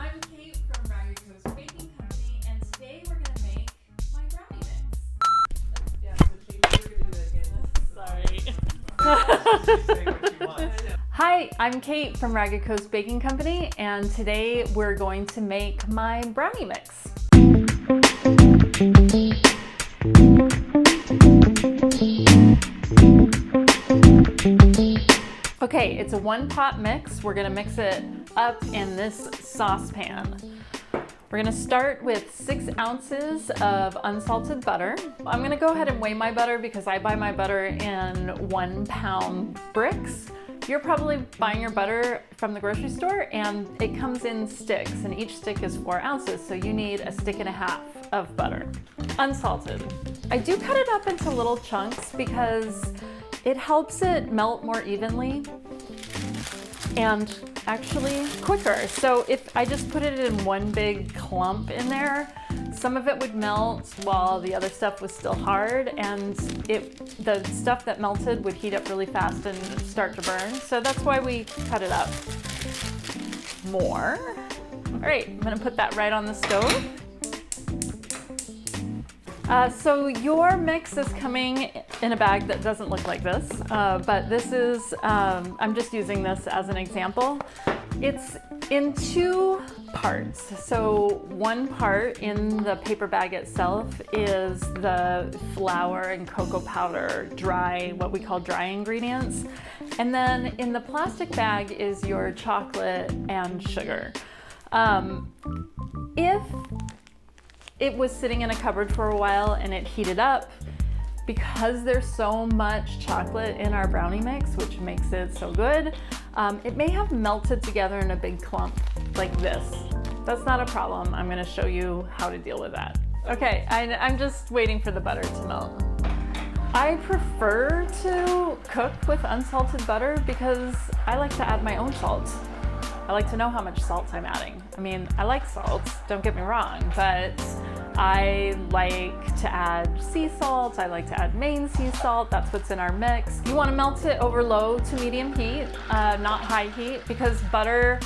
I'm Kate from Ragged Coast Baking Company, and today we're going to make my brownie mix. Yeah, so Kate, we're going to do that again. Sorry. Hi, I'm Kate from Ragged Coast Baking Company, and today we're going to make my brownie mix. Okay, it's a one-pot mix. We're gonna mix it up in this saucepan. We're gonna start with 6 ounces of unsalted butter. I'm gonna go ahead and weigh my butter because I buy my butter in 1 pound bricks. You're probably buying your butter from the grocery store and it comes in sticks, and each stick is 4 ounces, so you need a stick and a half of butter, unsalted. I do cut it up into little chunks because it helps it melt more evenly and actually quicker. So if I just put it in one big clump in there, some of it would melt while the other stuff was still hard, and the stuff that melted would heat up really fast and start to burn. So that's why we cut it up more. All right, I'm gonna put that right on the stove. So your mix is coming in a bag that doesn't look like this, but this is, I'm just using this as an example. It's in 2 parts. So one part in the paper bag itself is the flour and cocoa powder, what we call dry ingredients. And then in the plastic bag is your chocolate and sugar. If it was sitting in a cupboard for a while and it heated up, because there's so much chocolate in our brownie mix, which makes it so good, it may have melted together in a big clump like this. That's not a problem. I'm gonna show you how to deal with that. Okay, I'm just waiting for the butter to melt. I prefer to cook with unsalted butter because I like to add my own salt. I like to know how much salt I'm adding. I mean, I like salt, don't get me wrong, but I like to add sea salt. I like to add Maine sea salt. That's what's in our mix. You want to melt it over low to medium heat, not high heat, because butter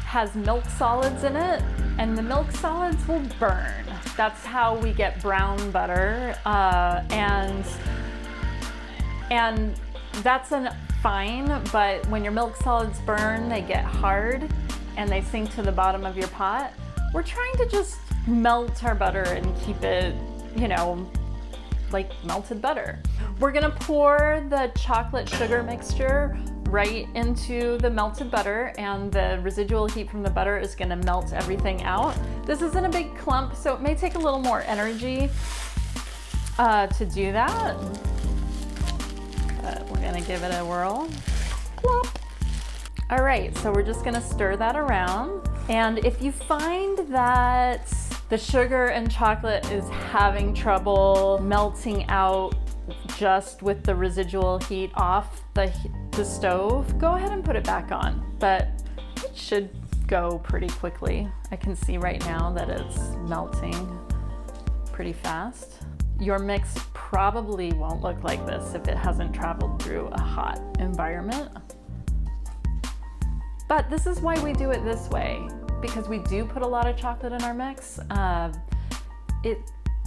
has milk solids in it, and the milk solids will burn. That's how we get brown butter, and that's fine, but when your milk solids burn, they get hard and they sink to the bottom of your pot. We're trying to just melt our butter and keep it, like melted butter. We're gonna pour the chocolate sugar mixture right into the melted butter, and the residual heat from the butter is gonna melt everything out. This isn't a big clump, so it may take a little more energy to do that. We're gonna give it a whirl. Plop. All right, so we're just gonna stir that around. And if you find that the sugar and chocolate is having trouble melting out just with the residual heat off the stove, go ahead and put it back on. But it should go pretty quickly. I can see right now that it's melting pretty fast. Your mix probably won't look like this if it hasn't traveled through a hot environment. But this is why we do it this way, because we do put a lot of chocolate in our mix.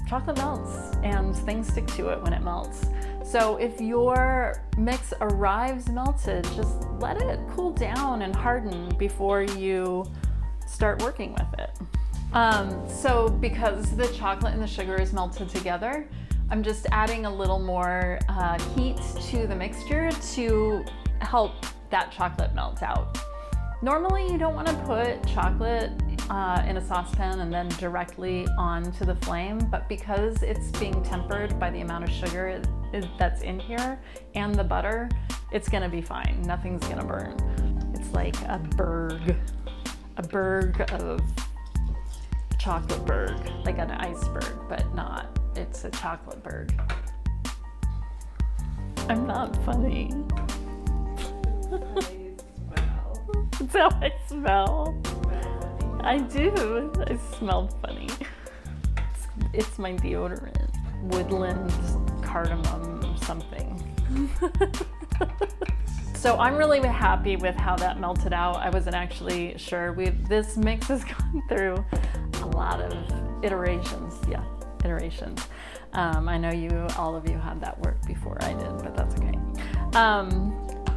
Chocolate melts and things stick to it when it melts. So if your mix arrives melted, just let it cool down and harden before you start working with it. So because the chocolate and the sugar is melted together, I'm just adding a little more heat to the mixture to help that chocolate melt out. Normally you don't want to put chocolate in a saucepan and then directly onto the flame, but because it's being tempered by the amount of sugar that's in here and the butter, it's gonna be fine. Nothing's gonna burn. It's like a berg of chocolate berg, like an iceberg, but not. It's a chocolate berg. I'm not funny. That's how I smell. I do. I smelled funny. It's my deodorant. Woodland cardamom something. So I'm really happy with how that melted out. I wasn't actually sure. This mix has gone through a lot of iterations. Yeah, iterations. I know all of you had that work before I did, but that's okay.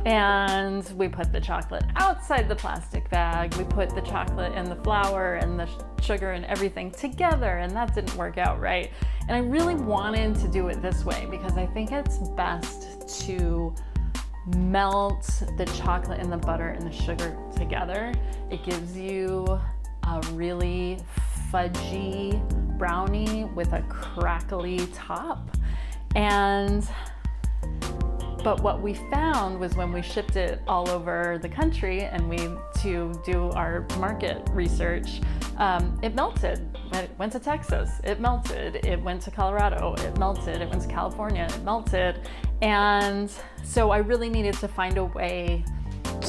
And we put the chocolate outside the plastic bag. We put the chocolate and the flour and the sugar and everything together, and that didn't work out right. And I really wanted to do it this way because I think it's best to melt the chocolate and the butter and the sugar together. It gives you a really fudgy brownie with a crackly top. But what we found was when we shipped it all over the country and to do our market research, it melted. It went to Texas, it melted. It went to Colorado, it melted. It went to California, it melted. And so I really needed to find a way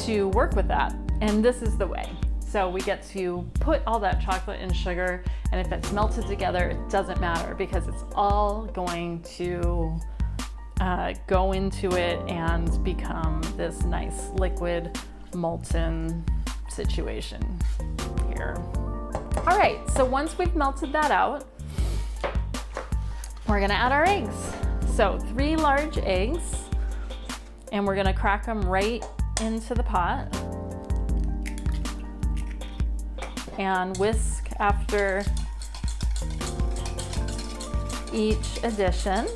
to work with that. And this is the way. So we get to put all that chocolate and sugar, and if it's melted together, it doesn't matter because it's all going to go into it and become this nice liquid molten situation here. All right, so once we've melted that out, we're gonna add our eggs. So 3 large eggs, and we're gonna crack them right into the pot and whisk after each addition.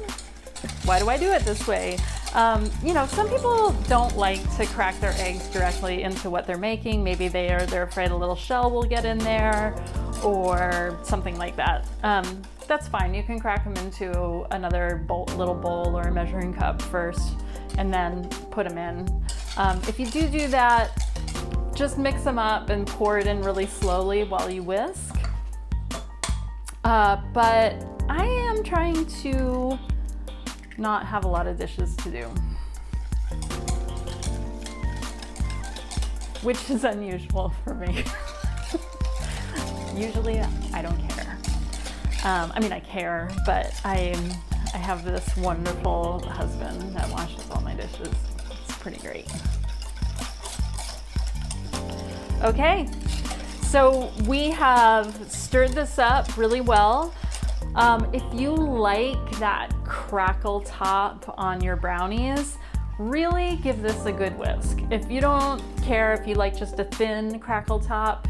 Why do I do it this way? Some people don't like to crack their eggs directly into what they're making. Maybe they're afraid a little shell will get in there or something like that. That's fine. You can crack them into another little bowl or a measuring cup first and then put them in. If you do that, just mix them up and pour it in really slowly while you whisk. But I am trying to not have a lot of dishes to do, which is unusual for me. Usually I don't care. I care, but I have this wonderful husband that washes all my dishes. It's pretty great. Okay, so we have stirred this up really well. If you like that crackle top on your brownies, really give this a good whisk. If you don't care, if you like just a thin crackle top,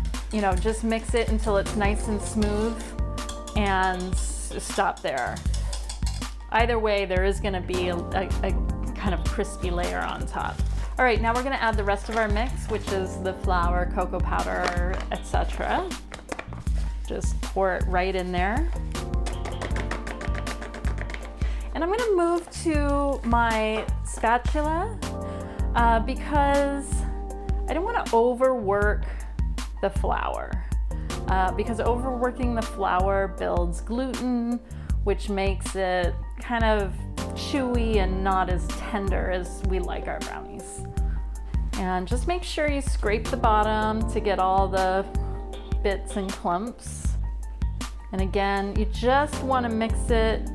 just mix it until it's nice and smooth and stop there. Either way, there is gonna be a kind of crispy layer on top. All right, now we're gonna add the rest of our mix, which is the flour, cocoa powder, etc. Just pour it right in there. And I'm gonna move to my spatula because I don't wanna overwork the flour because overworking the flour builds gluten, which makes it kind of chewy and not as tender as we like our brownies. And just make sure you scrape the bottom to get all the bits and clumps. And again, you just wanna mix it,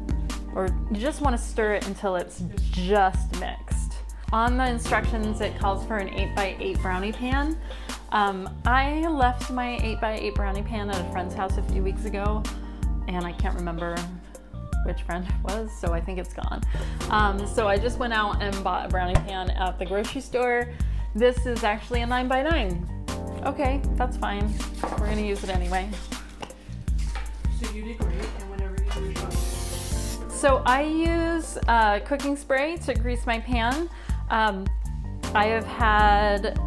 or you just want to stir it until it's just mixed. On the instructions, it calls for an 8x8 brownie pan. I left my 8x8 brownie pan at a friend's house a few weeks ago, and I can't remember which friend it was, so I think it's gone. So I just went out and bought a brownie pan at the grocery store. This is actually a 9x9. Okay, that's fine. We're gonna use it anyway. So you did great, and whenever you do your chocolate. So I use cooking spray to grease my pan. I have had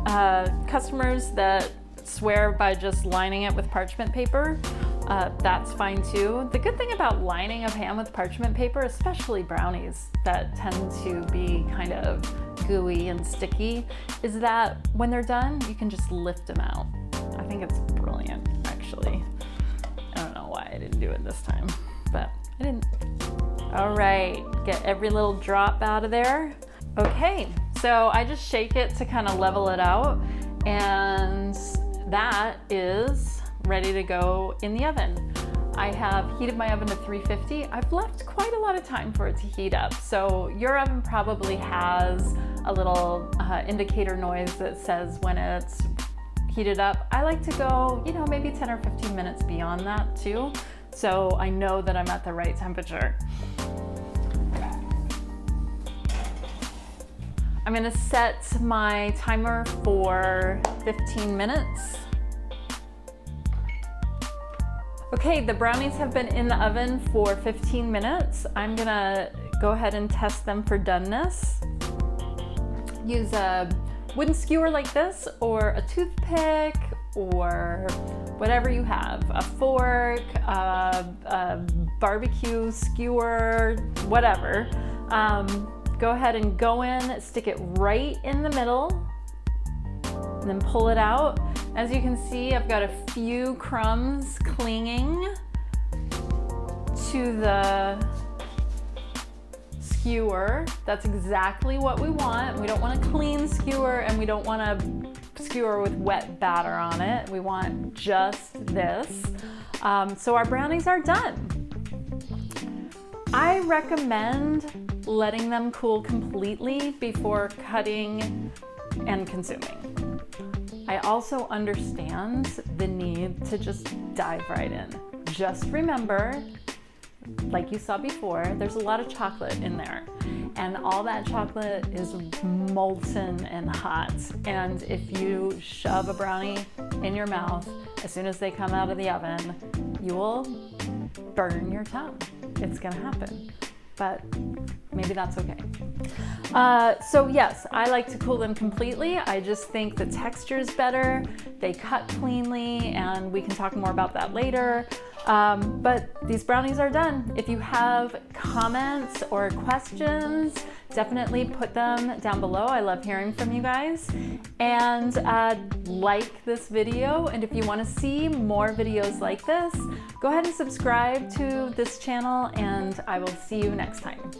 customers that swear by just lining it with parchment paper. That's fine too. The good thing about lining a pan with parchment paper, especially brownies that tend to be kind of gooey and sticky, is that when they're done, you can just lift them out. I think it's brilliant, actually. I don't know why I didn't do it this time, but I didn't. All right, get every little drop out of there. Okay, so I just shake it to kind of level it out, and that is ready to go in the oven. I have heated my oven to 350. I've left quite a lot of time for it to heat up, so your oven probably has a little indicator noise that says when it's heated up. I like to go, you know, maybe 10 or 15 minutes beyond that too, so I know that I'm at the right temperature. I'm gonna set my timer for 15 minutes. Okay, the brownies have been in the oven for 15 minutes. I'm gonna go ahead and test them for doneness. Use a wooden skewer like this, or a toothpick, or whatever you have, a fork, a barbecue skewer, whatever. Go ahead and go in, stick it right in the middle, and then pull it out. As you can see, I've got a few crumbs clinging to the skewer. That's exactly what we want. We don't want a clean skewer, and we don't want a skewer with wet batter on it. We want just this. So our brownies are done. I recommend letting them cool completely before cutting and consuming. I also understand the need to just dive right in. Just remember, like you saw before, there's a lot of chocolate in there, and all that chocolate is molten and hot. And if you shove a brownie in your mouth, as soon as they come out of the oven, you will burn your tongue. It's gonna happen, but maybe that's okay. So yes, I like to cool them completely. I just think the texture is better, they cut cleanly, and we can talk more about that later. But these brownies are done. If you have comments or questions, definitely put them down below. I love hearing from you guys. And like this video, and if you want to see more videos like this, go ahead and subscribe to this channel, and I will see you next time.